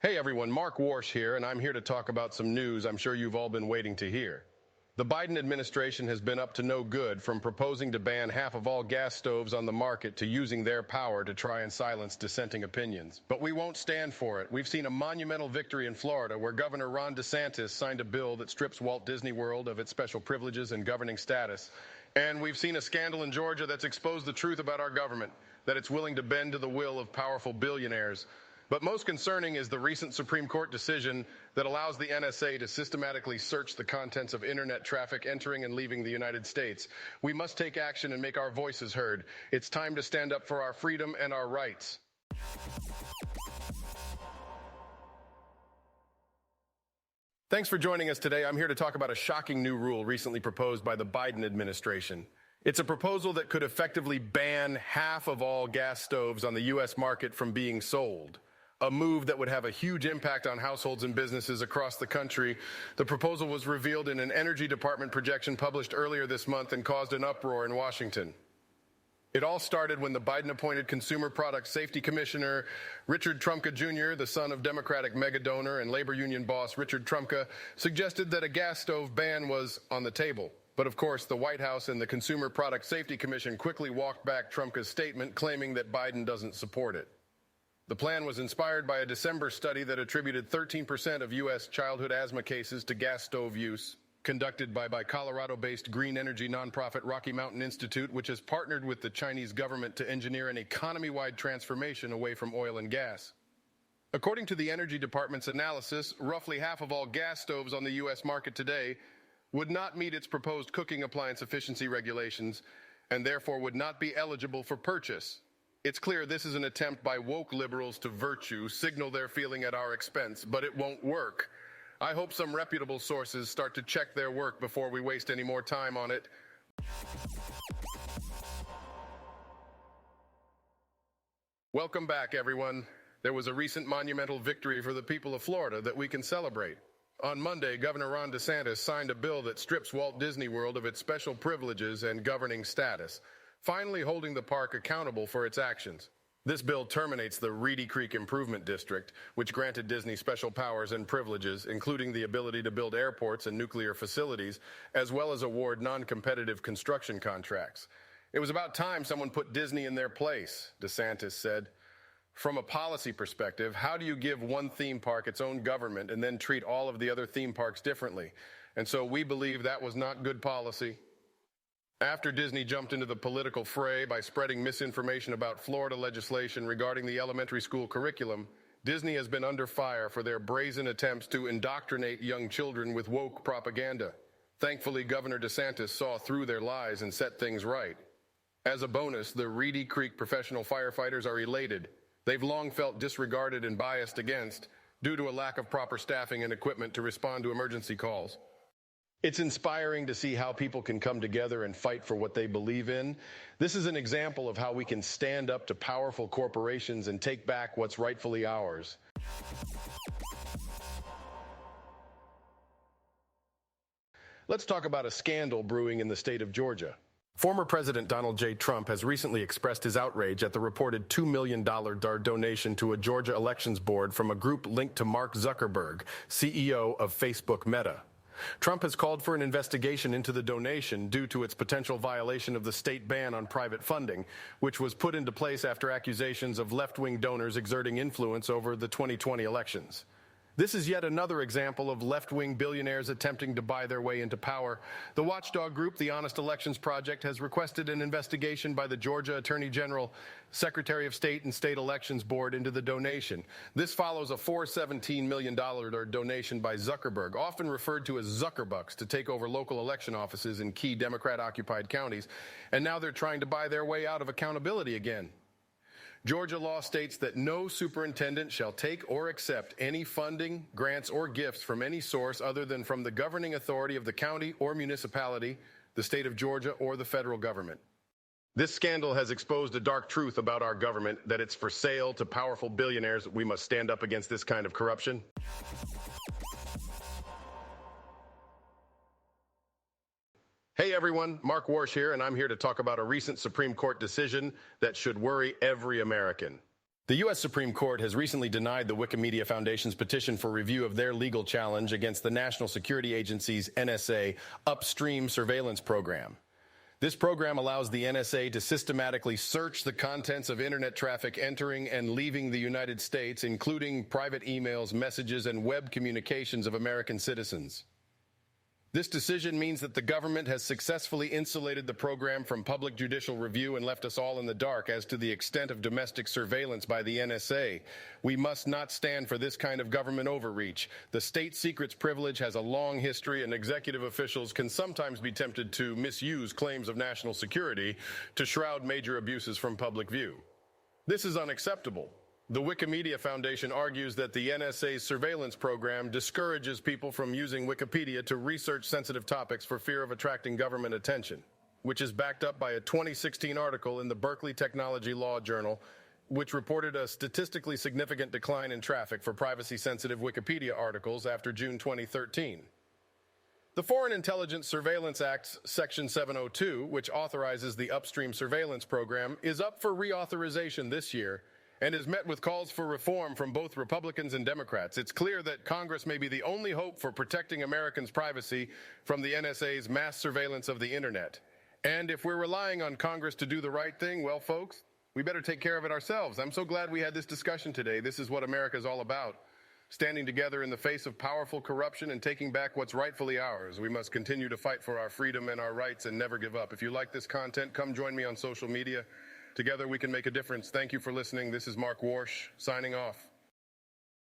Hey everyone, Mark Warsh here, and I'm here to talk about some news I'm sure you've all been waiting to hear. The Biden administration has been up to no good, from proposing to ban half of all gas stoves on the market to using their power to try and silence dissenting opinions. But we won't stand for it. We've seen a monumental victory in Florida, where Governor Ron DeSantis signed a bill that strips Walt Disney World of its special privileges and governing status. And we've seen a scandal in Georgia that's exposed the truth about our government, that it's willing to bend to the will of powerful billionaires. But most concerning is the recent Supreme Court decision that allows the NSA to systematically search the contents of internet traffic entering and leaving the United States. We must take action and make our voices heard. It's time to stand up for our freedom and our rights. Thanks for joining us today. I'm here to talk about a shocking new rule recently proposed by the Biden administration. It's a proposal that could effectively ban half of all gas stoves on the U.S. market from being sold. A move that would have a huge impact on households and businesses across the country. The proposal was revealed in an Energy Department projection published earlier this month and caused an uproar in Washington. It all started when the Biden-appointed Consumer Product Safety Commissioner Richard Trumka Jr., the son of Democratic mega-donor and labor union boss Richard Trumka, suggested that a gas stove ban was on the table. But of course, the White House and the Consumer Product Safety Commission quickly walked back Trumka's statement, claiming that Biden doesn't support it. The plan was inspired by a December study that attributed 13% of U.S. childhood asthma cases to gas stove use, conducted by Colorado-based green energy nonprofit Rocky Mountain Institute, which has partnered with the Chinese government to engineer an economy-wide transformation away from oil and gas. According to the Energy Department's analysis, roughly half of all gas stoves on the U.S. market today would not meet its proposed cooking appliance efficiency regulations and therefore would not be eligible for purchase. It's clear this is an attempt by woke liberals to virtue signal their feeling at our expense, but it won't work. I hope some reputable sources start to check their work before we waste any more time on it. Welcome back, everyone. There was a recent monumental victory for the people of Florida that we can celebrate. On Monday, Governor Ron DeSantis signed a bill that strips Walt Disney World of its special privileges and governing status, finally holding the park accountable for its actions. This bill terminates the Reedy Creek Improvement District, which granted Disney special powers and privileges, including the ability to build airports and nuclear facilities, as well as award non-competitive construction contracts. It was about time someone put Disney in their place, DeSantis said. From a policy perspective, how do you give one theme park its own government and then treat all of the other theme parks differently? And so we believe that was not good policy. After Disney jumped into the political fray by spreading misinformation about Florida legislation regarding the elementary school curriculum, Disney has been under fire for their brazen attempts to indoctrinate young children with woke propaganda. Thankfully, Governor DeSantis saw through their lies and set things right. As a bonus, the Reedy Creek professional firefighters are elated. They've long felt disregarded and biased against due to a lack of proper staffing and equipment to respond to emergency calls. It's inspiring to see how people can come together and fight for what they believe in. This is an example of how we can stand up to powerful corporations and take back what's rightfully ours. Let's talk about a scandal brewing in the state of Georgia. Former President Donald J. Trump has recently expressed his outrage at the reported $2 million donation to a Georgia elections board from a group linked to Mark Zuckerberg, CEO of Facebook Meta. Trump has called for an investigation into the donation due to its potential violation of the state ban on private funding, which was put into place after accusations of left-wing donors exerting influence over the 2020 elections. This is yet another example of left-wing billionaires attempting to buy their way into power. The watchdog group, the Honest Elections Project, has requested an investigation by the Georgia Attorney General, Secretary of State, and State Elections Board into the donation. This follows a $417 million donation by Zuckerberg, often referred to as Zuckerbux, to take over local election offices in key Democrat-occupied counties. And now they're trying to buy their way out of accountability again. Georgia law states that no superintendent shall take or accept any funding, grants, or gifts from any source other than from the governing authority of the county or municipality, the state of Georgia, or the federal government. This scandal has exposed a dark truth about our government, that it's for sale to powerful billionaires. We must stand up against this kind of corruption. Hey everyone, Mark Warsh here, and I'm here to talk about a recent Supreme Court decision that should worry every American. The U.S. Supreme Court has recently denied the Wikimedia Foundation's petition for review of their legal challenge against the National Security Agency's NSA upstream surveillance program. This program allows the NSA to systematically search the contents of internet traffic entering and leaving the United States, including private emails, messages, and web communications of American citizens. This decision means that the government has successfully insulated the program from public judicial review and left us all in the dark as to the extent of domestic surveillance by the NSA. We must not stand for this kind of government overreach. The state secrets privilege has a long history, and executive officials can sometimes be tempted to misuse claims of national security to shroud major abuses from public view. This is unacceptable. The Wikimedia Foundation argues that the NSA's surveillance program discourages people from using Wikipedia to research sensitive topics for fear of attracting government attention, which is backed up by a 2016 article in the Berkeley Technology Law Journal, which reported a statistically significant decline in traffic for privacy-sensitive Wikipedia articles after June 2013. The Foreign Intelligence Surveillance Act's Section 702, which authorizes the upstream surveillance program, is up for reauthorization this year, and is met with calls for reform from both Republicans and Democrats. It's clear that Congress may be the only hope for protecting Americans' privacy from the NSA's mass surveillance of the internet. And if we're relying on Congress to do the right thing, well, folks, we better take care of it ourselves. I'm so glad we had this discussion today. This is what America's all about. Standing together in the face of powerful corruption and taking back what's rightfully ours. We must continue to fight for our freedom and our rights and never give up. If you like this content, come join me on social media. Together we can make a difference. Thank you for listening. This is Mark Warsh, signing off.